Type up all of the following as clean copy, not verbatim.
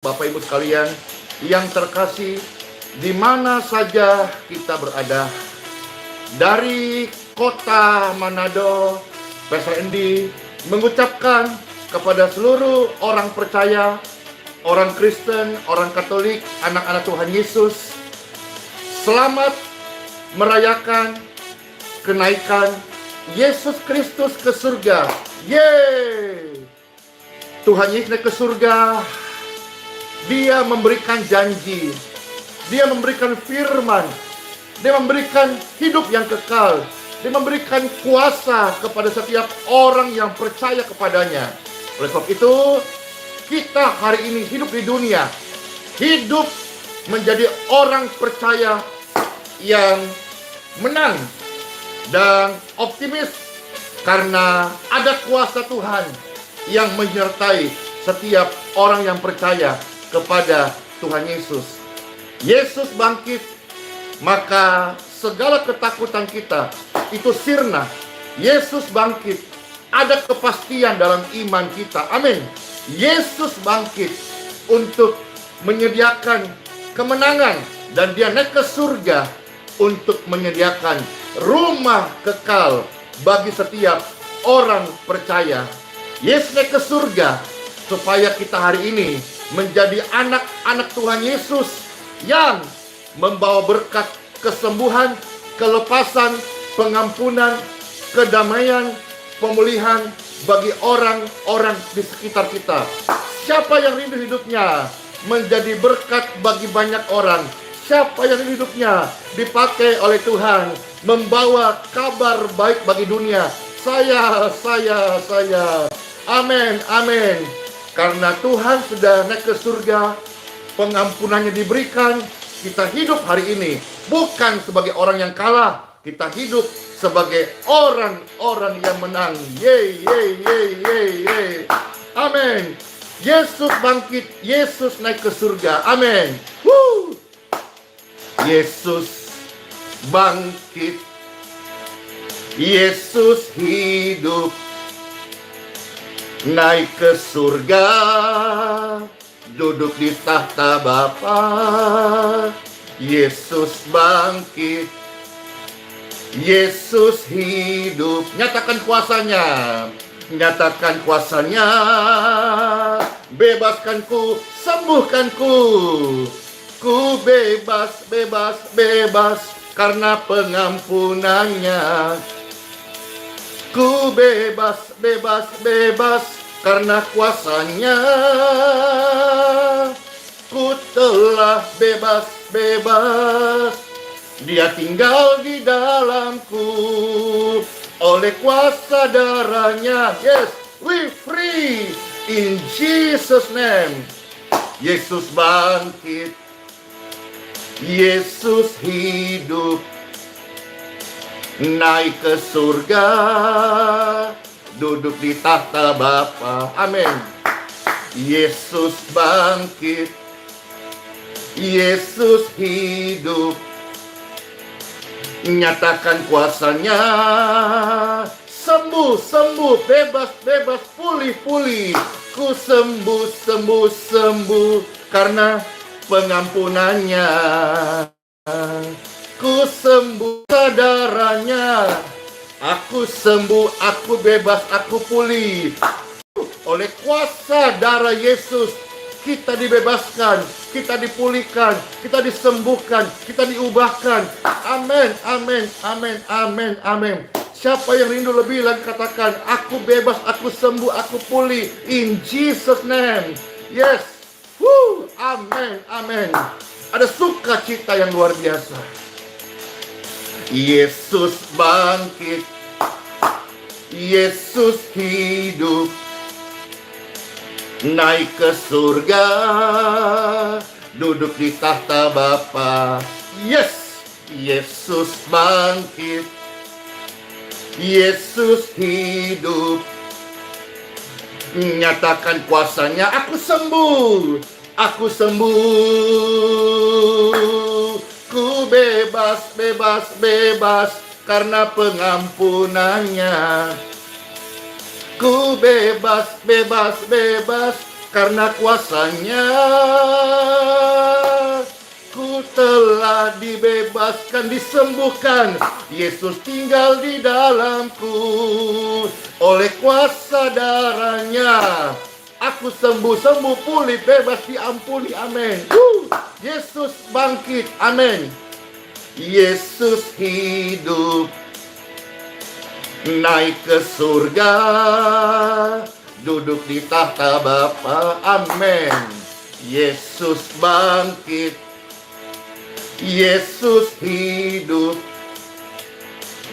Bapak Ibu sekalian yang terkasih, di mana saja kita berada, dari kota Manado, Pastor Andy mengucapkan kepada seluruh orang percaya, orang Kristen, orang Katolik, anak-anak Tuhan Yesus, selamat merayakan kenaikan Yesus Kristus ke surga. Yeay! Tuhan Yesus naik ke surga. Dia memberikan janji, Dia memberikan firman, Dia memberikan hidup yang kekal, Dia memberikan kuasa kepada setiap orang yang percaya kepadanya. Oleh sebab itu, kita hari ini hidup di dunia, hidup menjadi orang percaya yang menang dan optimis, karena ada kuasa Tuhan yang menyertai setiap orang yang percaya kepada Tuhan Yesus. Yesus bangkit, maka segala ketakutan kita itu sirna. Yesus bangkit, ada kepastian dalam iman kita. Amin. Yesus bangkit untuk menyediakan kemenangan, dan Dia naik ke surga untuk menyediakan rumah kekal bagi setiap orang percaya. Yesus naik ke surga supaya kita hari ini menjadi anak-anak Tuhan Yesus yang membawa berkat kesembuhan, kelepasan, pengampunan, kedamaian, pemulihan bagi orang-orang di sekitar kita. Siapa yang rindu hidupnya menjadi berkat bagi banyak orang? Siapa yang hidupnya dipakai oleh Tuhan membawa kabar baik bagi dunia? Saya. Amin, amin. Karena Tuhan sudah naik ke surga, pengampunannya diberikan, kita hidup hari ini bukan sebagai orang yang kalah, kita hidup sebagai orang-orang yang menang. Yeay. Amin. Yesus bangkit, Yesus naik ke surga. Amin. Yesus bangkit, Yesus hidup, naik ke surga, duduk di tahta Bapa. Yesus bangkit, Yesus hidup. Nyatakan kuasanya, nyatakan kuasanya. Bebaskanku, sembuhkanku. Ku bebas karena pengampunannya. Ku bebas karena kuasanya. Ku telah bebas, Dia tinggal di dalamku oleh kuasa darahnya. Yes, we free in Jesus name. Yesus bangkit, Yesus hidup, naik ke surga, duduk di tahta Bapa. Amin. Yesus bangkit, Yesus hidup, nyatakan kuasanya. Sembuh, bebas, pulih. Ku sembuh karena pengampunannya. Ku sembuh darahnya. Aku sembuh, aku bebas, aku pulih. Oleh kuasa darah Yesus, kita dibebaskan, kita dipulihkan, kita disembuhkan, kita diubahkan. Amin. Siapa yang rindu lebih lagi, katakan, aku bebas, aku sembuh, aku pulih. In Jesus name. Yes. Amin. Ada sukacita yang luar biasa. Yesus bangkit, Yesus hidup, naik ke surga, duduk di tahta Bapa. Yes, Yesus bangkit, Yesus hidup, nyatakan kuasanya. Aku sembuh, ku bebas karena pengampunannya. Ku bebas karena kuasanya ku telah dibebaskan, disembuhkan. Yesus tinggal di dalamku, oleh kuasa darahnya aku sembuh, pulih, bebas, diampuni. Amin. Yesus bangkit. Amin. Yesus hidup, naik ke surga, duduk di tahta Bapa. Amin. Yesus bangkit, Yesus hidup.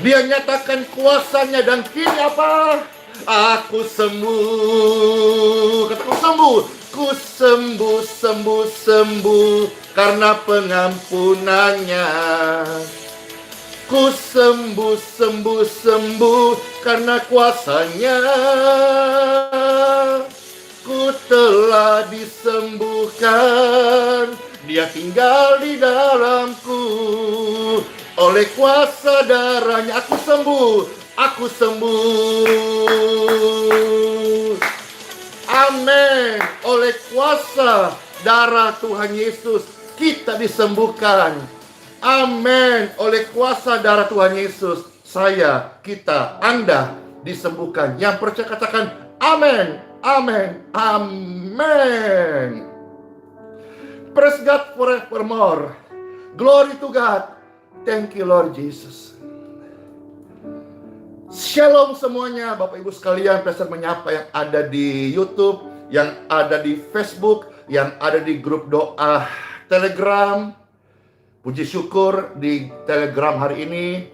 Dia nyatakan kuasanya, dan kini apa? Aku sembuh. Katakan sembuh. Ku sembuh, sembuh, sembuh karena pengampunannya. Ku sembuh, sembuh, sembuh karena kuasanya. Ku telah disembuhkan, dia tinggal di dalamku, oleh kuasa darahnya aku sembuh, aku sembuh. Amin. Oleh kuasa darah Tuhan Yesus kita disembuhkan. Amin. Oleh kuasa darah Tuhan Yesus, saya, kita, Anda disembuhkan. Yang percaya katakan amin, amin, amin. Praise God forevermore. Glory to God. Thank you Lord Jesus. Shalom semuanya, Bapak Ibu sekalian. Pastor menyapa yang ada di YouTube, yang ada di Facebook, yang ada di grup doa Telegram. Puji syukur di Telegram hari ini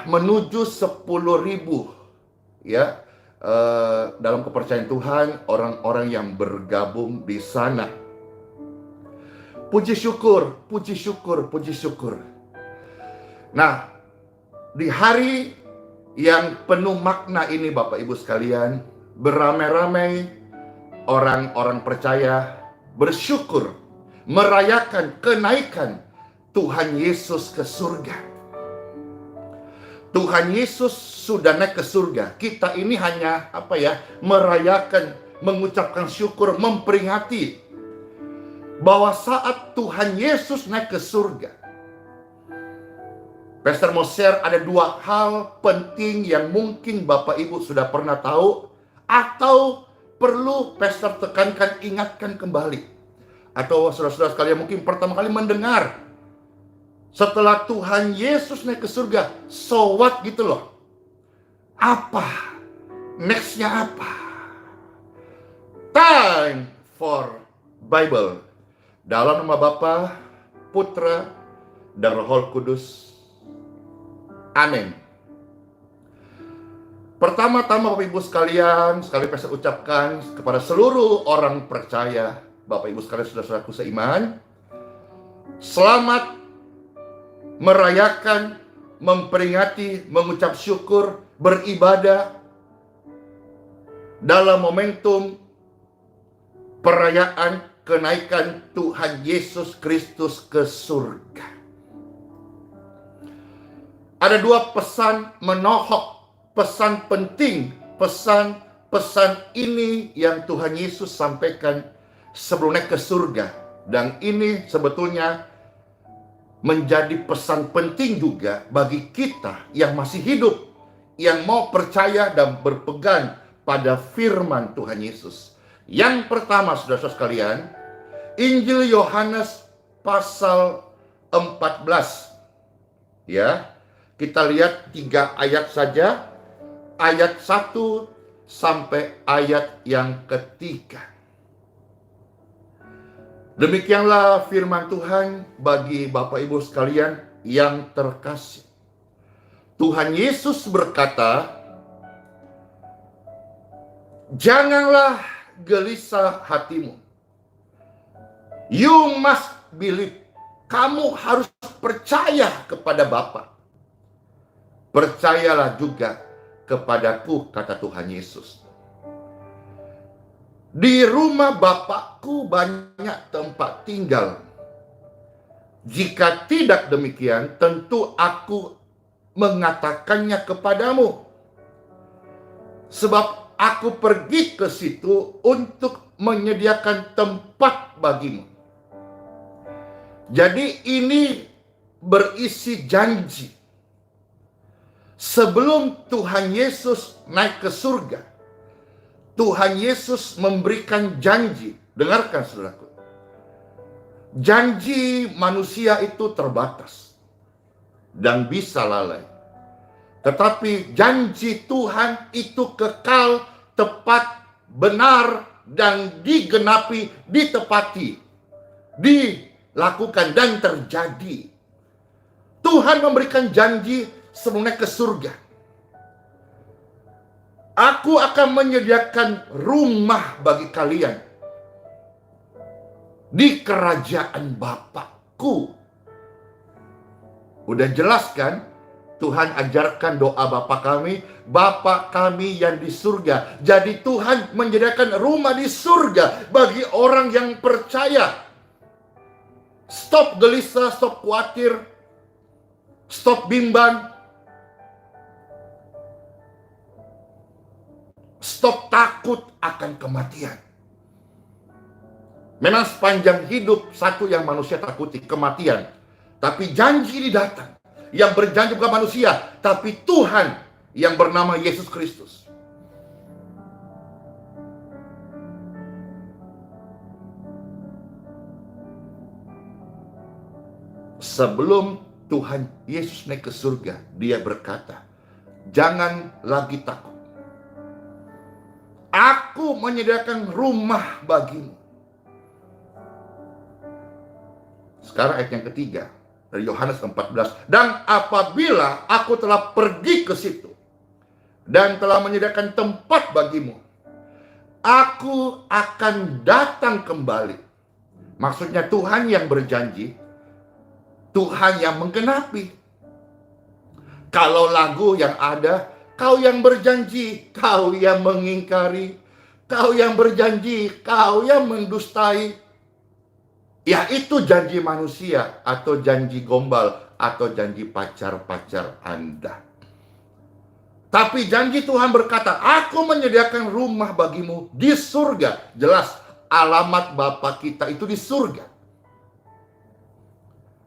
menuju 10.000 ya, dalam kepercayaan Tuhan, orang-orang yang bergabung di sana. Puji syukur, puji syukur, puji syukur. Nah, di hari yang penuh makna ini Bapak Ibu sekalian, beramai-ramai orang-orang percaya bersyukur merayakan kenaikan Tuhan Yesus ke surga. Tuhan Yesus sudah naik ke surga. Kita ini hanya merayakan, mengucapkan syukur, memperingati bahwa saat Tuhan Yesus naik ke surga, Pastor mau share ada 2 hal penting yang mungkin Bapak Ibu sudah pernah tahu, atau perlu Pastor tekankan, ingatkan kembali. Atau saudara-saudara sekalian mungkin pertama kali mendengar setelah Tuhan Yesus naik ke surga, so what gitu loh. Apa? Nextnya apa? Time for Bible. Dalam nama Bapa, Putra, dan Roh Kudus. Amin. Pertama-tama Bapak Ibu sekalian, sekali saya ucapkan kepada seluruh orang percaya, Bapak Ibu sekalian, saudara-saudaraku seiman, selamat merayakan, memperingati, mengucap syukur, beribadah dalam momentum perayaan kenaikan Tuhan Yesus Kristus ke surga. Ada 2 pesan menohok, pesan penting, pesan ini yang Tuhan Yesus sampaikan sebelum naik ke surga. Dan ini sebetulnya menjadi pesan penting juga bagi kita yang masih hidup, yang mau percaya dan berpegang pada firman Tuhan Yesus. Yang pertama, saudara-saudara sekalian, Injil Yohanes pasal 14. Ya, kita lihat 3 ayat saja, ayat 1 sampai ayat yang ketiga. Demikianlah firman Tuhan bagi Bapak Ibu sekalian yang terkasih. Tuhan Yesus berkata, "Janganlah gelisah hatimu. You must believe." Kamu harus percaya kepada Bapa. Percayalah juga kepadaku, kata Tuhan Yesus. Di rumah Bapakku banyak tempat tinggal. Jika tidak demikian, tentu aku mengatakannya kepadamu. Sebab Aku pergi ke situ untuk menyediakan tempat bagimu. Jadi ini berisi janji. Sebelum Tuhan Yesus naik ke surga, Tuhan Yesus memberikan janji. Dengarkan saudaraku. Janji manusia itu terbatas dan bisa lalai. Tetapi janji Tuhan itu kekal, tepat, benar, dan digenapi, ditepati, dilakukan, dan terjadi. Tuhan memberikan janji sebelum naik ke surga. Aku akan menyediakan rumah bagi kalian di kerajaan Bapakku. Udah jelas kan? Tuhan ajarkan doa Bapa kami yang di surga. Jadi Tuhan menyediakan rumah di surga bagi orang yang percaya. Stop gelisah, stop khawatir, stop bimbang, stop takut akan kematian. Memang sepanjang hidup satu yang manusia takuti, kematian. Tapi janji ini datang. Yang berjanji bukan manusia, tapi Tuhan yang bernama Yesus Kristus. Sebelum Tuhan Yesus naik ke surga, dia berkata, jangan lagi takut. Aku menyediakan rumah bagimu. Sekarang ayat yang ketiga dari Yohanes 14. Dan apabila aku telah pergi ke situ dan telah menyediakan tempat bagimu, aku akan datang kembali. Maksudnya Tuhan yang berjanji, Tuhan yang menggenapi. Kalau lagu yang ada, kau yang berjanji, kau yang mengingkari, kau yang berjanji, kau yang mendustai. Ya itu janji manusia atau janji gombal atau janji pacar-pacar Anda. Tapi janji Tuhan berkata, aku menyediakan rumah bagimu di surga. Jelas alamat Bapa kita itu di surga.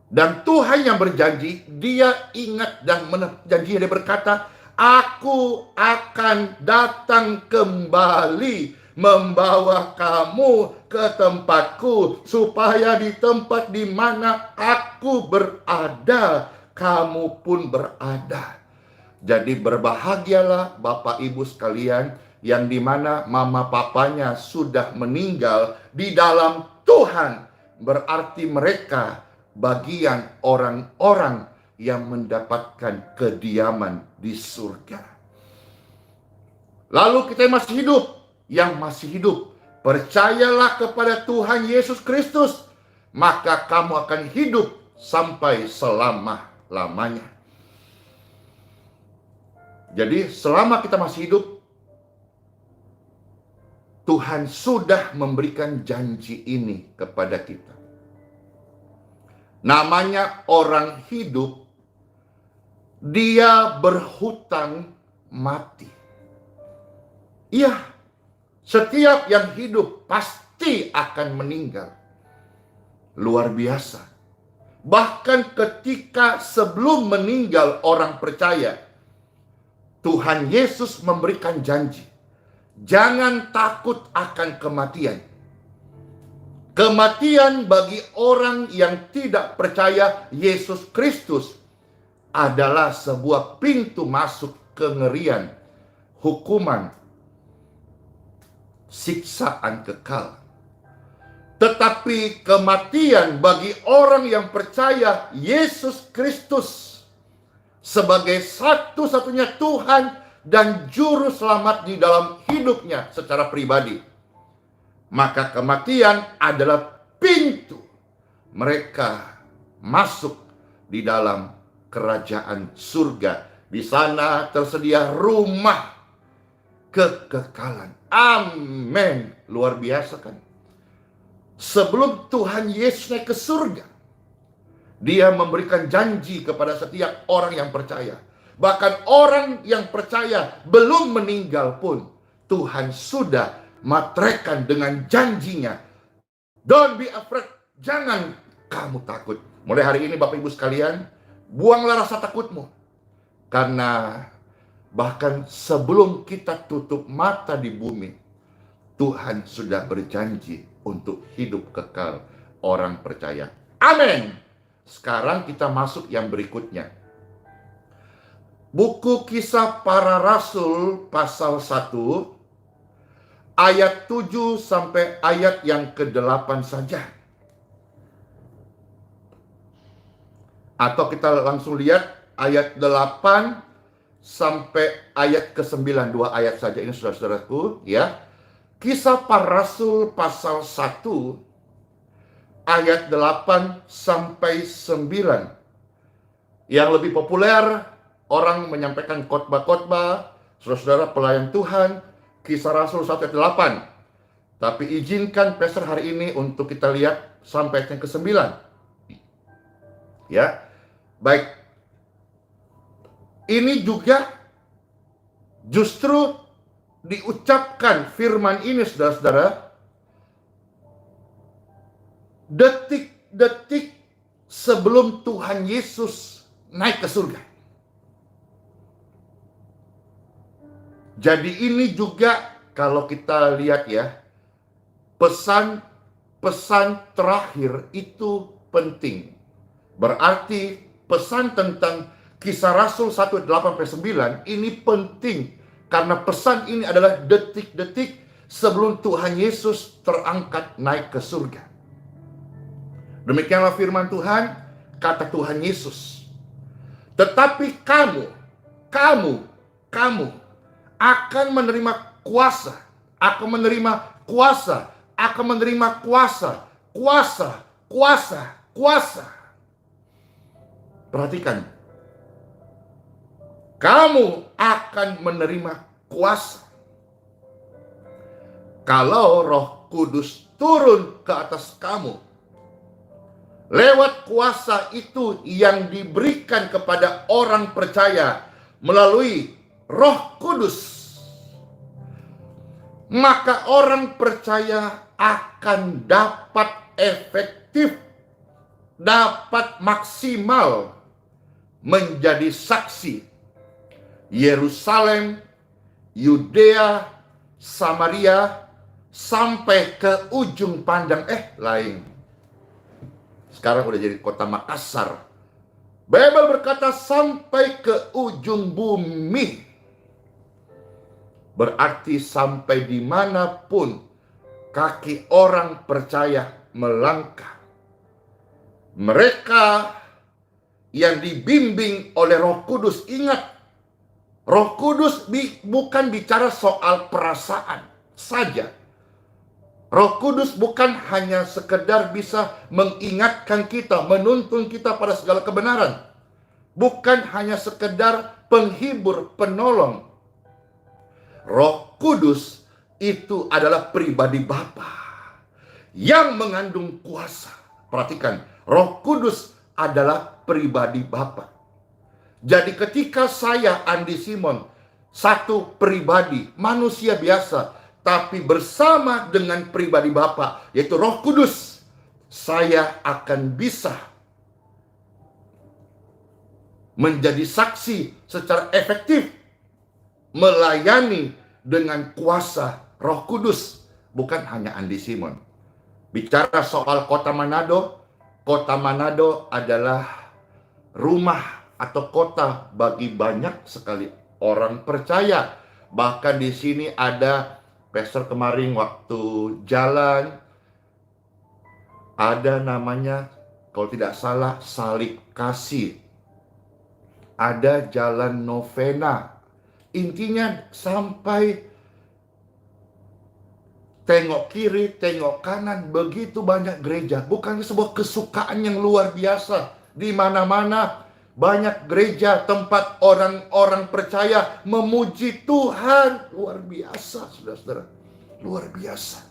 Dan Tuhan yang berjanji, dia ingat dan janji dia berkata, aku akan datang kembali membawa kamu ke tempatku, supaya di tempat di mana aku berada, kamu pun berada. Jadi berbahagialah Bapak Ibu sekalian, yang dimana mama papanya sudah meninggal di dalam Tuhan. Berarti mereka bagian orang-orang yang mendapatkan kediaman di surga. Lalu kita masih hidup. Yang masih hidup, percayalah kepada Tuhan Yesus Kristus, maka kamu akan hidup sampai selama-lamanya. Jadi selama kita masih hidup, Tuhan sudah memberikan janji ini kepada kita. Namanya orang hidup, dia berhutang mati. Iya. Setiap yang hidup pasti akan meninggal. Luar biasa. Bahkan ketika sebelum meninggal orang percaya, Tuhan Yesus memberikan janji. Jangan takut akan kematian. Kematian bagi orang yang tidak percaya Yesus Kristus adalah sebuah pintu masuk kengerian, hukuman, siksaan kekal. Tetapi kematian bagi orang yang percaya Yesus Kristus sebagai satu-satunya Tuhan dan juru selamat di dalam hidupnya secara pribadi, maka kematian adalah pintu mereka masuk di dalam kerajaan surga. Di sana tersedia rumah kekekalan. Amin. Luar biasa kan? Sebelum Tuhan Yesus naik ke surga, dia memberikan janji kepada setiap orang yang percaya. Bahkan orang yang percaya belum meninggal pun, Tuhan sudah matrekan dengan janjinya. Don't be afraid. Jangan kamu takut. Mulai hari ini Bapak Ibu sekalian, buanglah rasa takutmu. Karena bahkan sebelum kita tutup mata di bumi, Tuhan sudah berjanji untuk hidup kekal orang percaya. Amin. Sekarang kita masuk yang berikutnya. Buku Kisah Para Rasul pasal 1 ayat 7 sampai ayat yang ke-8 saja. Atau kita langsung lihat ayat 8 sampai ayat ke-9, 2 ayat saja ini saudara-saudaraku ya. Kisah Para Rasul pasal 1 ayat 8 sampai 9. Yang lebih populer, orang menyampaikan khotbah-khotbah, saudara-saudara pelayan Tuhan, Kisah Rasul 1 ayat 8. Tapi izinkan Pastor hari ini untuk kita lihat sampai yang ke-9. Ya, baik. Ini juga justru diucapkan firman ini saudara-saudara detik-detik sebelum Tuhan Yesus naik ke surga. Jadi ini juga kalau kita lihat ya, pesan terakhir itu penting. Berarti pesan tentang Kisah Rasul 1:8-9 ini penting karena pesan ini adalah detik-detik sebelum Tuhan Yesus terangkat naik ke surga. Demikianlah firman Tuhan, kata Tuhan Yesus. Tetapi kamu akan menerima kuasa, kuasa. Perhatikan. Kamu akan menerima kuasa kalau Roh Kudus turun ke atas kamu. Lewat kuasa itu yang diberikan kepada orang percaya melalui Roh Kudus, maka orang percaya akan dapat efektif, dapat maksimal menjadi saksi Yerusalem, Yudea, Samaria, sampai ke ujung pandang lain. Sekarang udah jadi kota Makassar. Bible berkata sampai ke ujung bumi. Berarti sampai dimanapun kaki orang percaya melangkah. Mereka yang dibimbing oleh Roh Kudus, ingat, Roh Kudus bukan bicara soal perasaan saja. Roh Kudus bukan hanya sekedar bisa mengingatkan kita, menuntun kita pada segala kebenaran. Bukan hanya sekedar penghibur, penolong. Roh Kudus itu adalah pribadi Bapa yang mengandung kuasa. Perhatikan, Roh Kudus adalah pribadi Bapa. Jadi ketika saya, Andi Simon, satu pribadi, manusia biasa, tapi bersama dengan pribadi Bapa, yaitu Roh Kudus, saya akan bisa menjadi saksi secara efektif, melayani dengan kuasa Roh Kudus, bukan hanya Andi Simon. Bicara soal kota Manado adalah rumah atau kota bagi banyak sekali orang percaya. Bahkan di sini ada pastor kemarin waktu jalan, ada namanya kalau tidak salah Salib Kasih, ada jalan novena. Intinya sampai tengok kiri, tengok kanan, begitu banyak gereja. Bukan sebuah kesukaan yang luar biasa. Di mana-mana banyak gereja, tempat orang-orang percaya memuji Tuhan. Luar biasa, saudara-saudara. Luar biasa.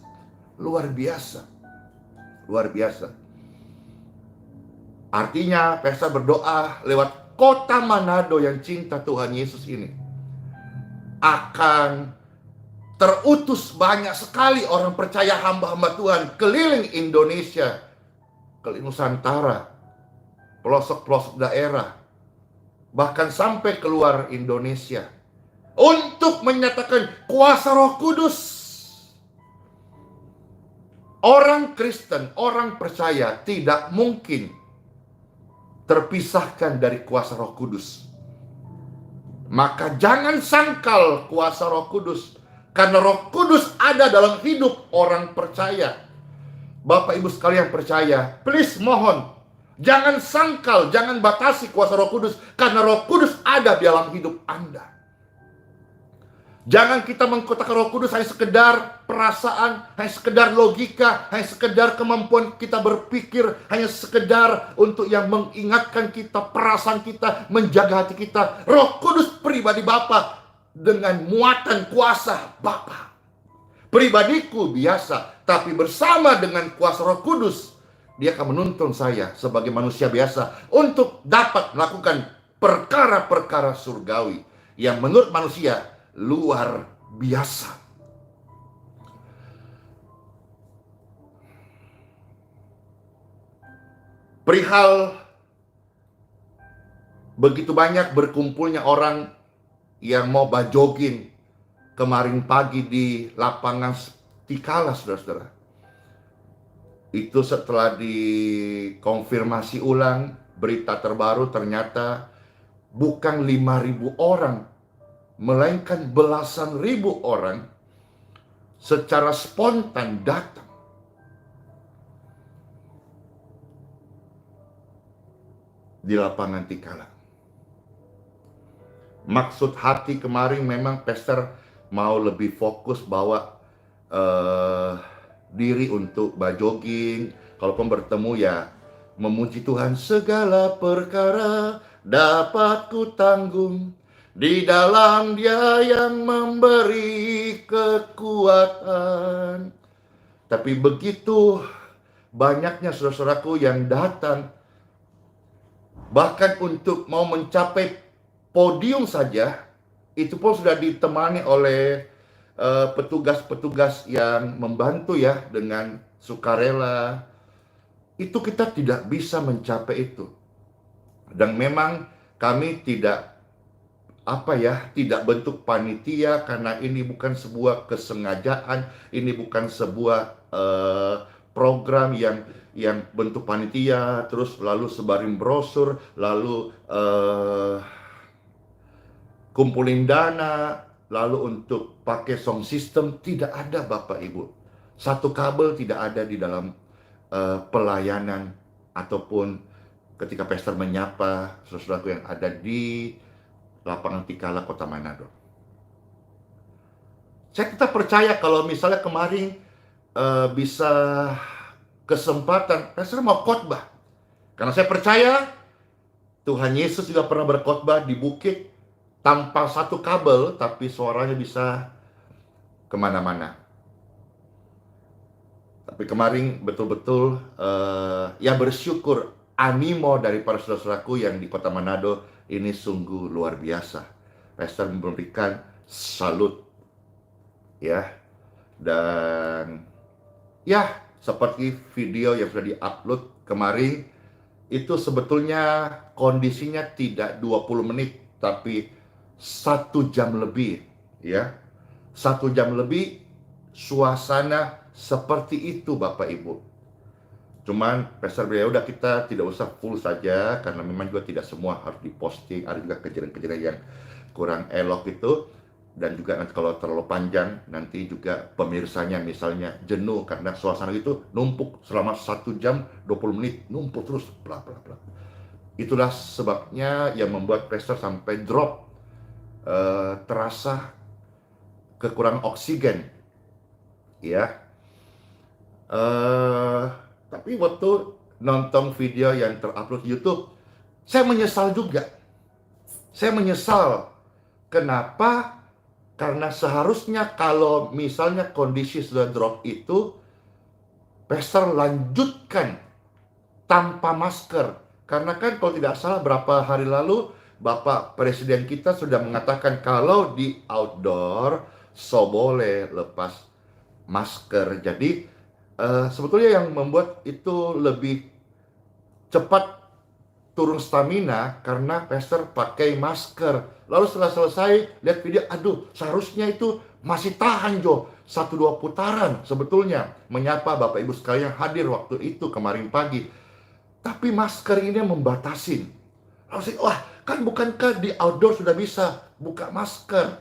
Luar biasa. Luar biasa. Artinya, Pesta berdoa lewat kota Manado yang cinta Tuhan Yesus ini akan terutus banyak sekali orang percaya hamba-hamba Tuhan keliling Indonesia, keliling Nusantara, pelosok-pelosok daerah, bahkan sampai keluar Indonesia, untuk menyatakan kuasa Roh Kudus. Orang Kristen, orang percaya tidak mungkin terpisahkan dari kuasa Roh Kudus. Maka jangan sangkal kuasa Roh Kudus, karena Roh Kudus ada dalam hidup orang percaya. Bapak Ibu sekalian percaya, please mohon, jangan sangkal, jangan batasi kuasa Roh Kudus, karena Roh Kudus ada di dalam hidup Anda. Jangan kita mengkotakkan Roh Kudus hanya sekedar perasaan, hanya sekedar logika, hanya sekedar kemampuan kita berpikir, hanya sekedar untuk yang mengingatkan kita, perasaan kita, menjaga hati kita. Roh Kudus pribadi Bapa dengan muatan kuasa Bapa. Pribadiku biasa, tapi bersama dengan kuasa Roh Kudus, Dia akan menuntun saya sebagai manusia biasa untuk dapat melakukan perkara-perkara surgawi yang menurut manusia luar biasa. Perihal begitu banyak berkumpulnya orang yang mau jogging kemarin pagi di lapangan Tikala, saudara-saudara. Itu setelah dikonfirmasi ulang berita terbaru, ternyata bukan 5.000 orang, melainkan belasan ribu orang secara spontan datang. Di lapangan Tikala. Maksud hati kemarin memang pastor mau lebih fokus bawa diri untuk jogging. Kalaupun bertemu ya memuji Tuhan, segala perkara dapat ku tanggung di dalam Dia yang memberi kekuatan. Tapi begitu banyaknya saudara-saudaraku yang datang, bahkan untuk mau mencapai podium saja, itu pun sudah ditemani oleh petugas-petugas yang membantu ya dengan sukarela. Itu kita tidak bisa mencapai itu. Dan memang kami tidak tidak bentuk panitia, karena ini bukan sebuah kesengajaan, ini bukan sebuah program yang bentuk panitia, terus lalu sebarin brosur, lalu kumpulin dana, lalu untuk pakai sound system. Tidak ada Bapak Ibu. Satu kabel tidak ada di dalam pelayanan ataupun ketika pastor menyapa saudara-saudaraku yang ada di lapangan Tikala, Kota Manado. Saya tetap percaya kalau misalnya kemarin bisa kesempatan, pastor mau khotbah. Karena saya percaya Tuhan Yesus juga pernah berkhotbah di bukit tanpa satu kabel, tapi suaranya bisa kemana-mana. Tapi kemarin betul-betul ya bersyukur, animo dari para saudara-saudaraku yang di Kota Manado ini sungguh luar biasa. Pastor memberikan salut ya. Dan ya, seperti video yang sudah di-upload kemarin, itu sebetulnya kondisinya tidak 20 menit, tapi 1 jam lebih ya. 1 jam lebih suasana seperti itu Bapak Ibu. Cuman pastor beliau udah, kita tidak usah full saja, karena memang juga tidak semua harus diposting. Ada juga kejadian-kejadian yang kurang elok itu. Dan juga nanti kalau terlalu panjang, nanti juga pemirsanya misalnya jenuh, karena suasana itu numpuk selama 1 jam 20 menit, numpuk terus, bla bla bla. Itulah sebabnya yang membuat pastor sampai drop, terasa kekurangan oksigen ya. Tapi waktu nonton video yang terupload YouTube, saya menyesal juga. Saya menyesal. Kenapa? Karena seharusnya kalau misalnya kondisi sudah drop itu, pastor lanjutkan tanpa masker. Karena kan kalau tidak salah berapa hari lalu, Bapak Presiden kita sudah mengatakan kalau di outdoor so boleh lepas masker. Jadi sebetulnya yang membuat itu lebih cepat turun stamina karena pastor pakai masker. Lalu setelah selesai lihat video, aduh seharusnya itu masih tahan Jo 1-2 putaran sebetulnya menyapa Bapak Ibu sekalian hadir waktu itu kemarin pagi. Tapi masker ini membatasin. Lalu saya, wah kan bukankah di outdoor sudah bisa buka masker?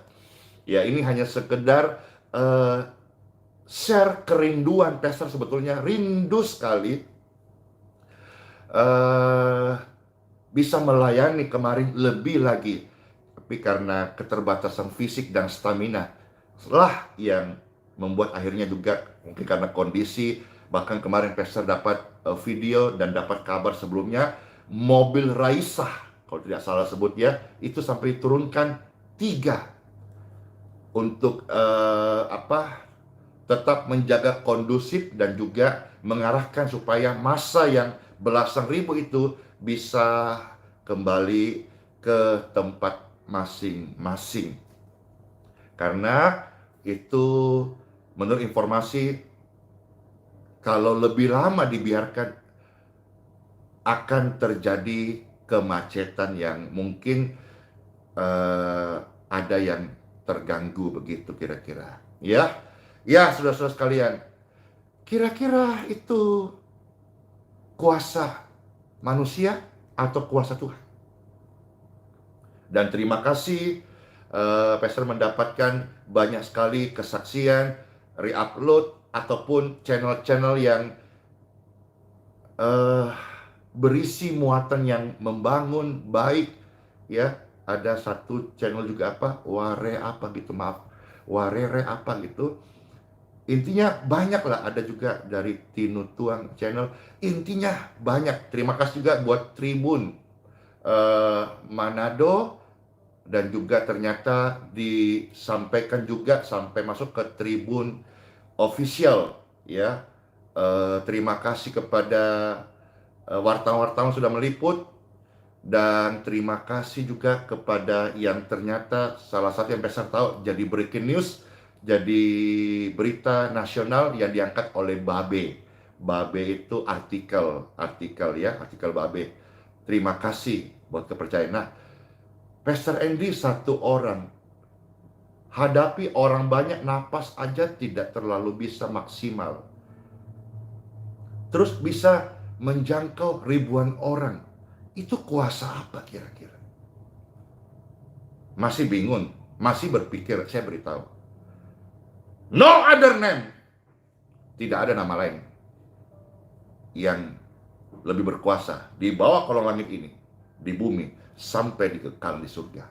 Ya ini hanya sekedar share kerinduan pastor, sebetulnya rindu sekali bisa melayani kemarin lebih lagi. Tapi karena keterbatasan fisik dan stamina lah yang membuat akhirnya juga mungkin karena kondisi, bahkan kemarin pastor dapat video dan dapat kabar sebelumnya mobil Raisa, kalau tidak salah sebut ya, itu sampai turunkan 3 untuk tetap menjaga kondusif dan juga mengarahkan supaya massa yang belasan ribu itu bisa kembali ke tempat masing-masing. Karena itu menurut informasi kalau lebih lama dibiarkan akan terjadi kemacetan yang mungkin ada yang terganggu begitu kira-kira. Ya, saudara-saudara sekalian, kira-kira itu kuasa manusia atau kuasa Tuhan? Dan terima kasih, pastor mendapatkan banyak sekali kesaksian, re-upload, ataupun channel-channel yang berisi muatan yang membangun, baik. Ya, ada satu channel juga Warere apa gitu. Intinya banyak lah, ada juga dari Tinu Tuang channel. Intinya banyak. Terima kasih juga buat Tribun Manado, dan juga ternyata disampaikan juga sampai masuk ke Tribun Official ya. Terima kasih kepada wartawan-wartawan sudah meliput, dan terima kasih juga kepada yang ternyata salah satu yang besar tahu jadi breaking news, jadi berita nasional yang diangkat oleh Babe. Babe itu artikel Babe. Terima kasih buat kepercayaan. Nah, Pastor Andy satu orang, hadapi orang banyak, napas aja tidak terlalu bisa maksimal. Terus bisa menjangkau ribuan orang. Itu kuasa apa kira-kira? Masih bingung, masih berpikir, saya beritahu. No other name. Tidak ada nama lain yang lebih berkuasa di bawah kolong langit ini, di bumi, sampai dikekal di surga.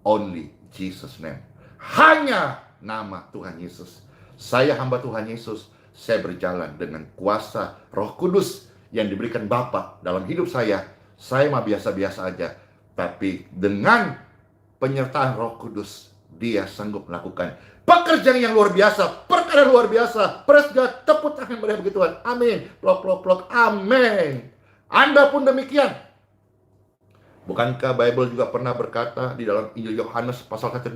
Only Jesus name. Hanya nama Tuhan Yesus. Saya hamba Tuhan Yesus. Saya berjalan dengan kuasa Roh Kudus yang diberikan Bapa dalam hidup saya. Saya mah biasa-biasa aja. Tapi dengan penyertaan Roh Kudus, Dia sanggup melakukan pekerjaan yang luar biasa, perkara luar biasa. Praise God, tepuk tangan meriah begitu Tuhan. Amin. Plok, plok, plok. Amin. Anda pun demikian. Bukankah Bible juga pernah berkata di dalam Injil Yohanes pasal 12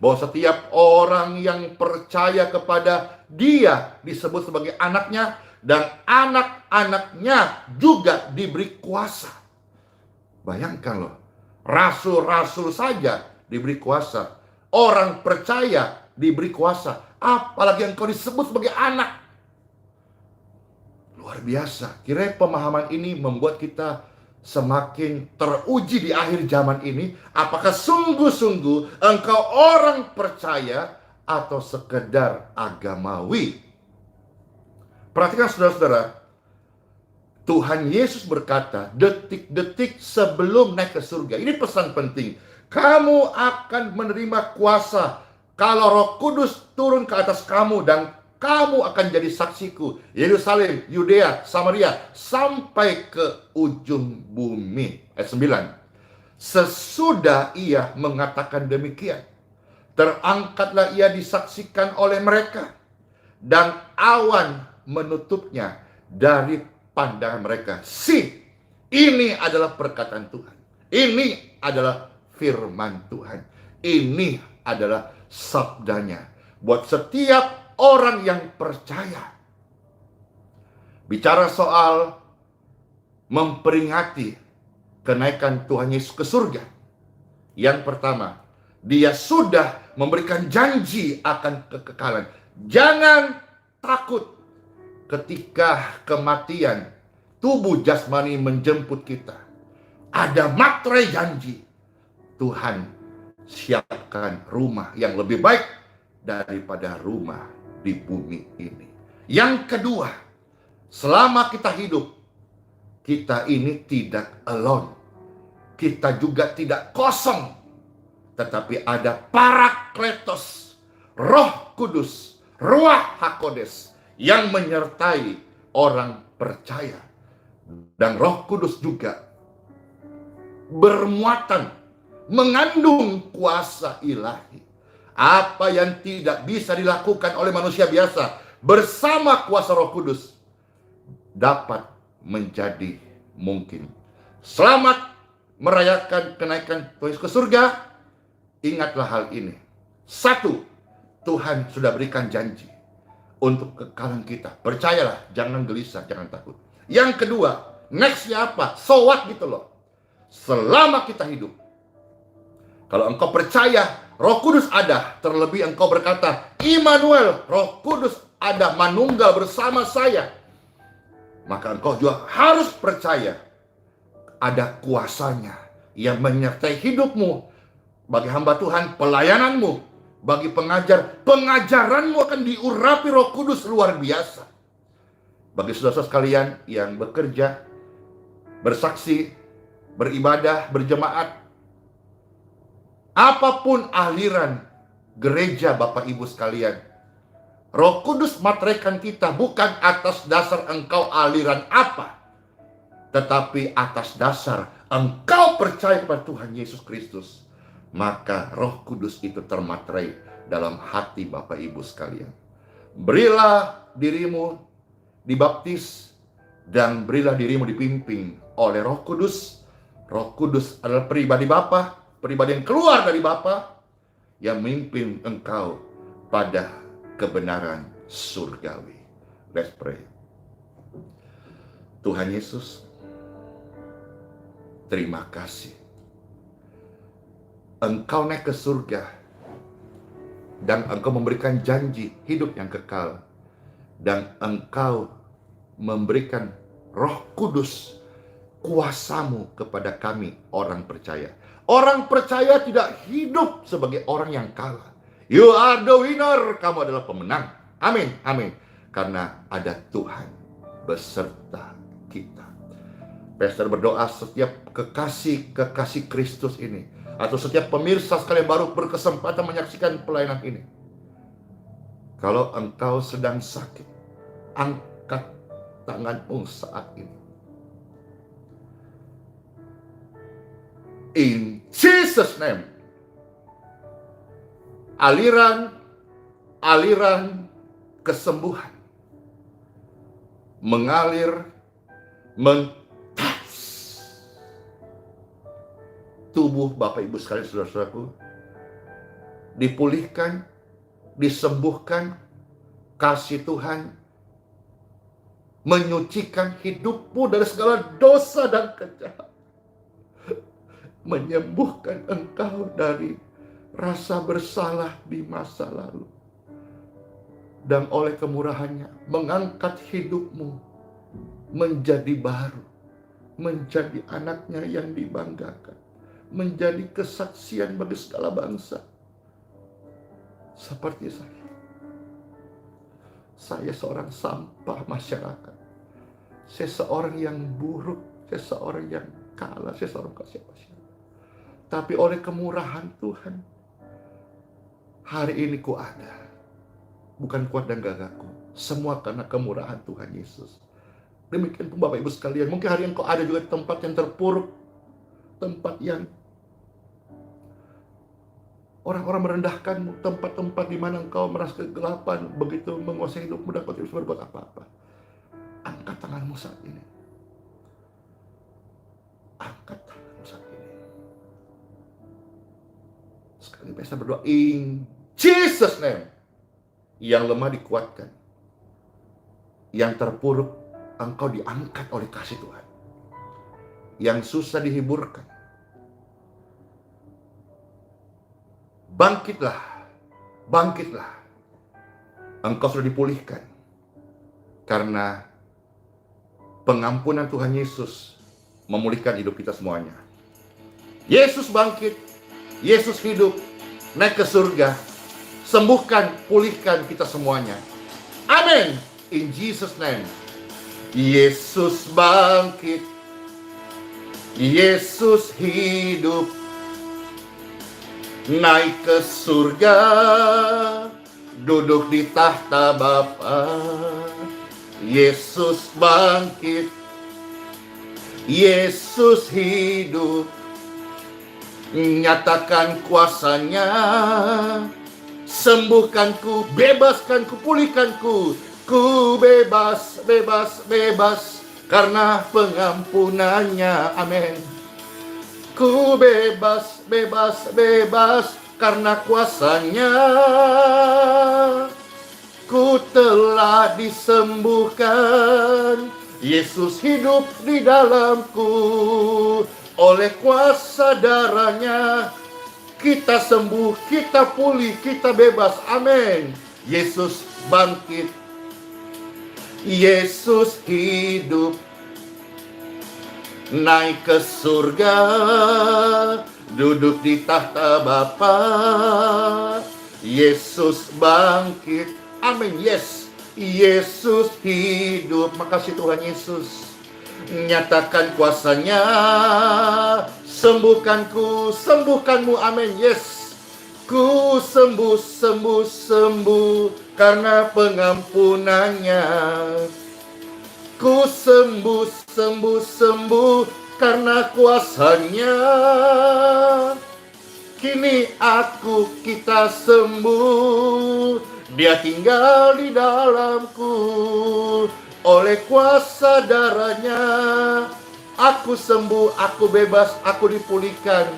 bahwa setiap orang yang percaya kepada Dia disebut sebagai anaknya, dan anak-anaknya juga diberi kuasa. Bayangkan loh, rasul-rasul saja diberi kuasa, orang percaya diberi kuasa, apalagi engkau disebut sebagai anak. Luar biasa. Kira pemahaman ini membuat kita semakin teruji di akhir zaman ini. Apakah sungguh-sungguh engkau orang percaya atau sekedar agamawi? Perhatikan saudara-saudara, Tuhan Yesus berkata detik-detik sebelum naik ke surga. Ini pesan penting. Kamu akan menerima kuasa kalau Roh Kudus turun ke atas kamu, dan kamu akan jadi saksiku. Yerusalem, Yudea, Samaria, sampai ke ujung bumi. Ayat 9. Sesudah ia mengatakan demikian, terangkatlah ia disaksikan oleh mereka, dan awan menutupnya dari pandangan mereka. Ini adalah perkataan Tuhan. Ini adalah firman Tuhan. Ini adalah sabdanya buat setiap orang yang percaya. Bicara soal memperingati kenaikan Tuhan Yesus ke surga. Yang pertama, Dia sudah memberikan janji akan kekekalan. Jangan takut ketika kematian tubuh jasmani menjemput kita. Ada materai janji. Tuhan siapkan rumah yang lebih baik daripada rumah di bumi ini. Yang kedua, selama kita hidup, kita ini tidak alone. Kita juga tidak kosong. Tetapi ada Parakletos, Roh Kudus, Ruach HaKodes yang menyertai orang percaya. Dan Roh Kudus juga bermuatan, mengandung kuasa ilahi. Apa yang tidak bisa dilakukan oleh manusia biasa bersama kuasa Roh Kudus dapat menjadi mungkin. Selamat merayakan kenaikan Tuhan Yesus ke surga. Ingatlah hal ini. Satu, Tuhan sudah berikan janji untuk kekekalan kita. Percayalah, jangan gelisah, jangan takut. Yang kedua, nextnya apa? So what gitu loh. Selama kita hidup, kalau engkau percaya Roh Kudus ada, terlebih engkau berkata, Immanuel, Roh Kudus ada, manunggal bersama saya, maka engkau juga harus percaya ada kuasanya yang menyertai hidupmu. Bagi hamba Tuhan, pelayananmu. Bagi pengajar, pengajaranmu akan diurapi Roh Kudus luar biasa. Bagi saudara-saudara sekalian yang bekerja, bersaksi, beribadah, berjemaat, apapun aliran gereja Bapak Ibu sekalian, Roh Kudus materaikan kita bukan atas dasar engkau aliran apa, tetapi atas dasar engkau percaya kepada Tuhan Yesus Kristus. Maka Roh Kudus itu termaterai dalam hati Bapak Ibu sekalian. Berilah dirimu dibaptis dan berilah dirimu dipimpin oleh Roh Kudus. Roh Kudus adalah pribadi Bapa, pribadi yang keluar dari Bapa, yang memimpin engkau pada kebenaran surgawi. Let's pray. Tuhan Yesus, terima kasih. Engkau naik ke surga dan engkau memberikan janji hidup yang kekal, dan engkau memberikan Roh Kudus, kuasamu kepada kami orang percaya. Orang percaya tidak hidup sebagai orang yang kalah. You are the winner. Kamu adalah pemenang. Amin, amin. Karena ada Tuhan beserta kita. Pastor berdoa setiap kekasih Kristus ini, atau setiap pemirsa sekalian baru berkesempatan menyaksikan pelayanan ini, kalau engkau sedang sakit, angkat tanganmu saat ini. In Jesus' name, aliran kesembuhan mengalir, tubuh Bapak Ibu sekalian, saudara-saudaraku, dipulihkan, disembuhkan. Kasih Tuhan menyucikan hidupmu dari segala dosa dan kejahatan, menyembuhkan engkau dari rasa bersalah di masa lalu, dan oleh kemurahannya mengangkat hidupmu menjadi baru, menjadi anaknya yang dibanggakan, menjadi kesaksian bagi segala bangsa. Seperti saya seorang sampah masyarakat, saya seorang yang buruk, saya seorang yang kalah, saya seorang siapa-siapa. Tapi oleh kemurahan Tuhan, hari ini ku ada. Bukan kuat dan gagahku, semua karena kemurahan Tuhan Yesus. Demikian pun Bapak Ibu sekalian, mungkin hari ini kau ada juga tempat yang terpuruk, tempat yang orang-orang merendahkanmu, tempat-tempat di mana engkau merasa kegelapan begitu menguasai hidupmu dan kau tidak bisa berbuat apa-apa. Angkat tanganmu saat ini. Angkat tanganmu saat ini. Sekali biasa berdoa, in Jesus name. Yang lemah dikuatkan. Yang terpuruk engkau diangkat oleh kasih Tuhan. Yang susah dihiburkan. Bangkitlah. Bangkitlah. Engkau sudah dipulihkan. Karena pengampunan Tuhan Yesus memulihkan hidup kita semuanya. Yesus bangkit. Yesus hidup. Naik ke surga. Sembuhkan, pulihkan kita semuanya. Amin. In Jesus name. Yesus bangkit. Yesus hidup. Naik ke surga. Duduk di tahta Bapa. Yesus bangkit. Yesus hidup. Nyatakan kuasanya. Sembuhkanku, bebaskanku, pulihkanku. Ku bebas, bebas, bebas. Karena pengampunannya, amin. Ku bebas, bebas, bebas. Karena kuasanya. Ku telah disembuhkan. Yesus hidup di dalamku. Oleh kuasa darahnya kita sembuh, kita pulih, kita bebas. Amin. Yesus bangkit. Yesus hidup. Naik ke surga. Duduk di tahta Bapa. Yesus bangkit. Amin. Yes. Yesus hidup. Makasih Tuhan Yesus. Nyatakan kuasanya. Sembuhkanku, sembuhkanmu, amin, yes. Ku sembuh, sembuh, sembuh, karena pengampunannya. Ku sembuh, sembuh, sembuh, karena kuasanya. Kini aku, kita sembuh, dia tinggal di dalamku. Oleh kuasa darahnya, aku sembuh, aku bebas, aku dipulihkan.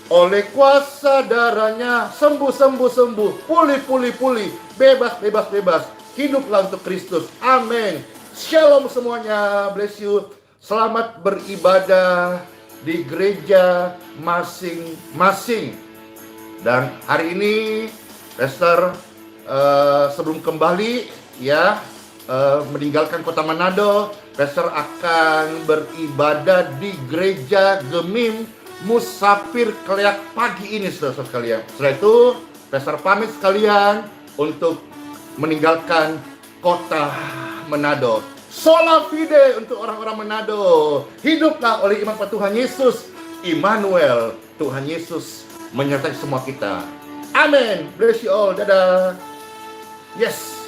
Oleh kuasa darahnya, sembuh, sembuh, sembuh. Pulih, pulih, pulih. Bebas, bebas, bebas. Hiduplah untuk Kristus. Amin. Shalom semuanya. Bless you. Selamat beribadah di gereja masing-masing. Dan hari ini, Pastor, sebelum kembali, ya, meninggalkan kota Manado, Pastor akan beribadah di gereja Gemim Musafir Kleak pagi ini, saudara sekalian. Setelah itu, Pastor pamit sekalian untuk meninggalkan kota Manado. Sola fide untuk orang-orang Manado. Hiduplah oleh iman pada Tuhan Yesus. Immanuel, Tuhan Yesus menyertai semua kita. Amin. Bless you all. Dadah. Yes.